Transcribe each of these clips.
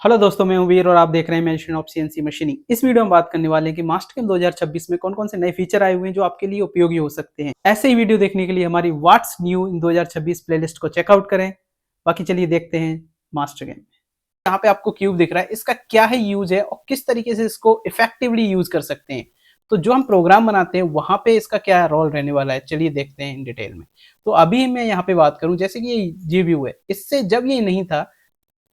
Hello दोस्तों, मैं हूं वीर और आप देख रहे हैं मेंशन ऑफ सीएनसी मशीनिंग। इस वीडियो में बात करने वाले हैं कि मास्टरकैम 2026 में कौन-कौन से नए फीचर आए हुए हैं जो आपके लिए उपयोगी हो सकते हैं। ऐसे ही वीडियो देखने के लिए हमारी व्हाट्स न्यू इन 2026 प्लेलिस्ट को चेकआउट करें। बाकी चलिए देखते हैं मास्टरकैम। यहाँ पे आपको क्यूब दिख रहा है, इसका क्या है यूज है और किस तरीके से इसको इफेक्टिवली यूज कर सकते हैं। तो जो हम प्रोग्राम बनाते हैं वहां पे इसका क्या रोल रहने वाला है, चलिए देखते हैं इन डिटेल में। तो अभी मैं यहाँ पे बात करूं, जैसे कि ये जी व्यू है, इससे जब ये नहीं था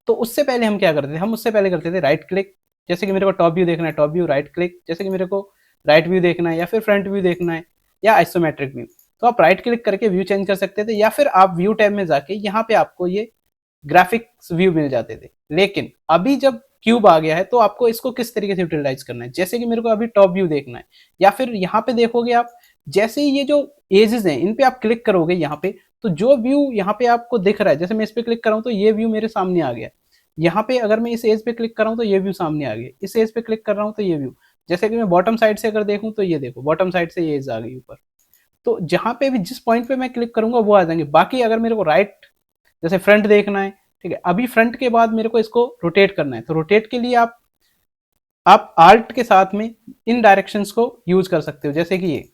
तो उससे पहले हम क्या करते थे, हम उससे पहले करते थे राइट क्लिक। जैसे कि मेरे को टॉप व्यू देखना है, टॉप व्यू राइट क्लिक। जैसे कि मेरे को राइट व्यू देखना है या फिर फ्रंट व्यू देखना है या आइसोमेट्रिक व्यू, तो आप राइट क्लिक करके व्यू चेंज कर सकते थे या फिर आप व्यू टैब में जाके यहाँ पे आपको ये ग्राफिक्स व्यू मिल जाते थे। लेकिन अभी जब क्यूब आ गया है तो आपको इसको किस तरीके से यूटिलाइज करना है। जैसे कि मेरे को अभी टॉप व्यू देखना है या फिर यहाँ पे देखोगे आप, जैसे ही ये जो एजेस हैं इन पे आप क्लिक करोगे यहाँ पे, तो जो व्यू यहाँ पे आपको दिख रहा है, जैसे मैं इस पे क्लिक कर रहा हूँ तो ये व्यू मेरे सामने आ गया। यहाँ पे अगर मैं इस एज पे क्लिक कर रहा हूँ तो ये व्यू सामने आ गया, इस एज पे क्लिक कर रहा हूँ तो ये व्यू। जैसे कि मैं बॉटम साइड से अगर देखूँ तो ये देखो, बॉटम साइड से ये एज आ गई ऊपर। तो जहां पे भी जिस पॉइंट पे मैं क्लिक करूंगा वो आ जाएंगे। बाकी अगर मेरे को राइट, जैसे फ्रंट देखना है, ठीक है, अभी फ्रंट के बाद मेरे को इसको रोटेट करना है, तो रोटेट के लिए आप आल्ट के साथ में इन डायरेक्शंस को यूज कर सकते हो। जैसे कि ये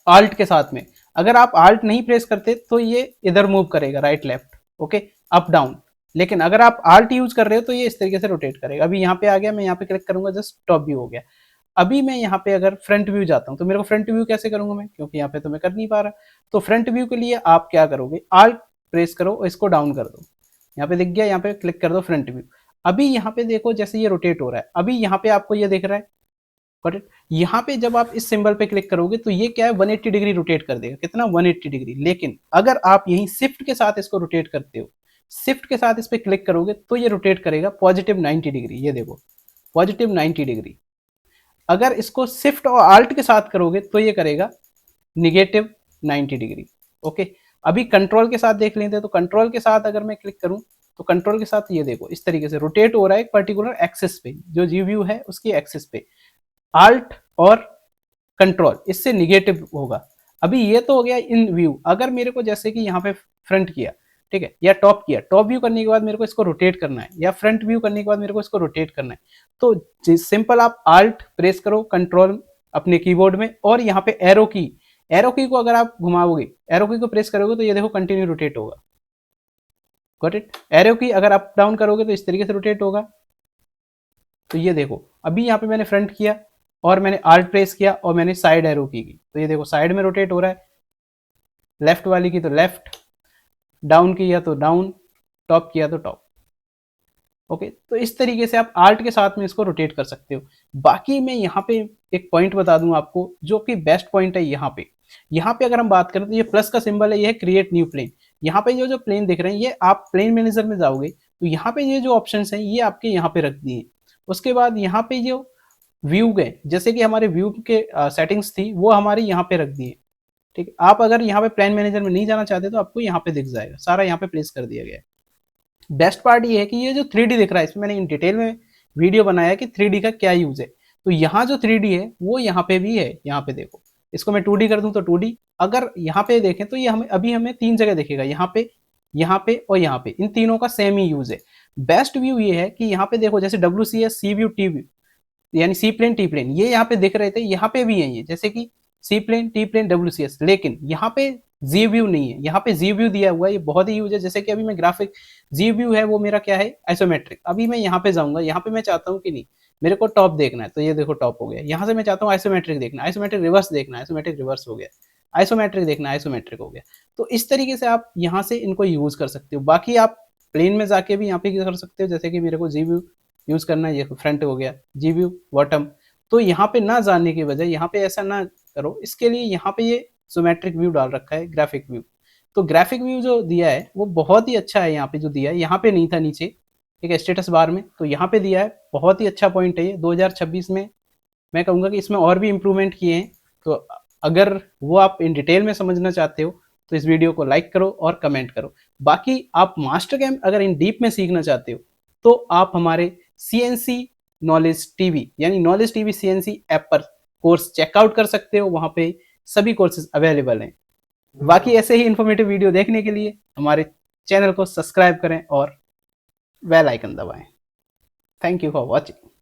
आल्ट के साथ में अगर आप आल्ट नहीं प्रेस करते तो ये इधर मूव करेगा, right left, okay, up down. लेकिन अगर आप आल्ट यूज कर रहे हो तो ये इस तरीके से रोटेट करेगा। अभी यहाँ पे आ गया, मैं यहाँ पे क्लिक करूंगा, जस्ट टॉप व्यू हो गया। अभी मैं यहाँ पे अगर फ्रंट व्यू जाता हूँ तो मेरे को फ्रंट व्यू कैसे करूंगा मैं, क्योंकि यहाँ पे तो मैं कर नहीं पा रहा। तो फ्रंट व्यू के लिए आप क्या करोगे, आल्ट प्रेस करो और इसको डाउन कर दो। यहाँ पे दिख गया, यहाँ पे क्लिक कर दो फ्रंट व्यू। अभी यहाँ पे देखो जैसे ये रोटेट हो रहा है, अभी यहाँ पे आपको ये दिख रहा है, गॉट इट। यहाँ पे जब आप इस सिंबल पे क्लिक करोगे तो ये क्या है, 180 डिग्री रोटेट कर देगा। कितना, 180 डिग्री। लेकिन अगर आप यहीं शिफ्ट के साथ इसको रोटेट करते हो, शिफ्ट के साथ इस पे क्लिक करोगे तो ये रोटेट करेगा पॉजिटिव 90 डिग्री। ये देखो, पॉजिटिव 90 डिग्री। अगर इसको शिफ्ट और आल्ट के साथ करोगे तो ये करेगा निगेटिव 90 डिग्री। ओके, अभी कंट्रोल के साथ देख लेते हैं। तो कंट्रोल के साथ अगर मैं क्लिक करूं तो कंट्रोल के साथ ये देखो इस तरीके से रोटेट हो रहा है एक पर्टिकुलर एक्सिस पे, जो जी व्यू है उसकी एक्सिस पे। आल्ट और कंट्रोल इससे निगेटिव होगा। अभी ये तो हो गया इन व्यू। अगर मेरे को जैसे कि यहाँ पे फ्रंट किया, ठीक है, या टॉप किया, टॉप व्यू करने के बाद मेरे को इसको रोटेट करना है, या फ्रंट व्यू करने के बाद मेरे को इसको रोटेट करना है, तो सिंपल आप आल्ट प्रेस करो, कंट्रोल अपने कीबोर्ड में, और यहाँ पे एरो की को अगर आप घुमाओगे, एरो की को प्रेस करोगे तो ये देखो कंटिन्यू रोटेट होगा। Got it. एरो की अगर अप डाउन करोगे तो इस तरीके से रोटेट होगा। तो ये देखो, अभी यहाँ पे मैंने फ्रंट किया और मैंने आल्ट प्रेस किया और मैंने साइड एरो की, तो ये देखो साइड में रोटेट हो रहा है। लेफ्ट वाली की तो लेफ्ट, डाउन किया तो डाउन, टॉप किया तो टॉप। ओके, तो इस तरीके से आप आल्ट के साथ में इसको रोटेट कर सकते हो। बाकी मैं यहाँ पे एक पॉइंट बता दूं आपको, जो कि बेस्ट पॉइंट है। यहाँ पे अगर हम बात करें तो ये प्लस का सिंबल है, ये है क्रिएट न्यू प्लेन। यहाँ पे जो प्लेन दिख रहे हैं, ये आप प्लेन मैनेजर में जाओगे तो यहाँ पे ये जो ऑप्शन है ये आपके यहाँ पे रख दिए। उसके बाद यहाँ पे जो व्यू गए, जैसे कि हमारे व्यू के सेटिंग्स थी वो हमारी यहाँ पे रख दी है। ठीक है, आप अगर यहाँ पे प्लान मैनेजर में नहीं जाना चाहते तो आपको यहाँ पे दिख जाएगा, सारा यहाँ पे प्लेस कर दिया गया है। बेस्ट पार्ट ये है कि ये जो 3D दिख रहा है, इसमें मैंने इन डिटेल में वीडियो बनाया कि 3D का क्या यूज है। तो यहाँ जो 3D है वो यहाँ पे भी है। यहाँ पे देखो, इसको मैं 2D कर दूं तो 2D, अगर यहाँ पे देखें तो ये हमें 3 जगह दिखेगा, यहाँ पे और यहाँ पे, इन तीनों का सेम ही यूज है। बेस्ट व्यू ये है कि यहाँ पे देखो, जैसे WCS, सी व्यू, टी व्यू, यानी सी प्लेन, टी प्लेन, ये यहाँ पे दिख रहे थे, यहाँ पे भी है ये, जैसे कि सी प्लेन, टी प्लेन, WCS। लेकिन यहाँ पे जी व्यू नहीं है, यहाँ पे जी व्यू दिया हुआ है। ये बहुत ही यूज है। जैसे कि अभी मैं ग्राफिक, जी व्यू है वो मेरा क्या है, आइसोमेट्रिक। अभी मैं यहाँ पे जाऊंगा, यहाँ पे मैं चाहता हूँ कि नहीं, मेरे को टॉप देखना है, तो ये देखो टॉप हो गया। यहाँ से मैं चाहता हूँ आइसोमेट्रिक देखना, आइसोमेट्रिक रिवर्स देखना, आइसोमेट्रिक रिवर्स हो गया, आइसोमेट्रिक देखना, आइसोमेट्रिक हो गया। तो इस तरीके से आप यहाँ से इनको यूज कर सकते हो। बाकी आप प्लेन में जाके भी यहाँ पे कर सकते हो, जैसे कि मेरे को जी व्यू यूज करना है, ये फ्रंट हो गया, जी व्यू बॉटम। तो यहाँ पे ना जाने की बजाय यहाँ पे ऐसा ना करो, इसके लिए यहाँ पे ये जोमेट्रिक व्यू डाल रखा है, ग्राफिक व्यू। तो ग्राफिक व्यू जो दिया है वो बहुत ही अच्छा है। यहाँ पे जो दिया है, यहाँ पे नहीं था नीचे, ठीक है, स्टेटस बार में, तो यहाँ पे दिया है। बहुत ही अच्छा पॉइंट है ये। 2026 में मैं कहूँगा कि इसमें और भी इम्प्रूवमेंट किए हैं। तो अगर वो आप इन डिटेल में समझना चाहते हो तो इस वीडियो को लाइक करो और कमेंट करो। बाकी आप मास्टरकैम अगर इन डीप में सीखना चाहते हो तो आप हमारे CNC नॉलेज टीवी, यानी नॉलेज टीवी CNC ऐप पर कोर्स चेकआउट कर सकते हो। वहां पे सभी कोर्सेज अवेलेबल हैं। बाकी ऐसे ही इन्फॉर्मेटिव वीडियो देखने के लिए हमारे चैनल को सब्सक्राइब करें और बेल आइकन दबाएं। Thank you for watching.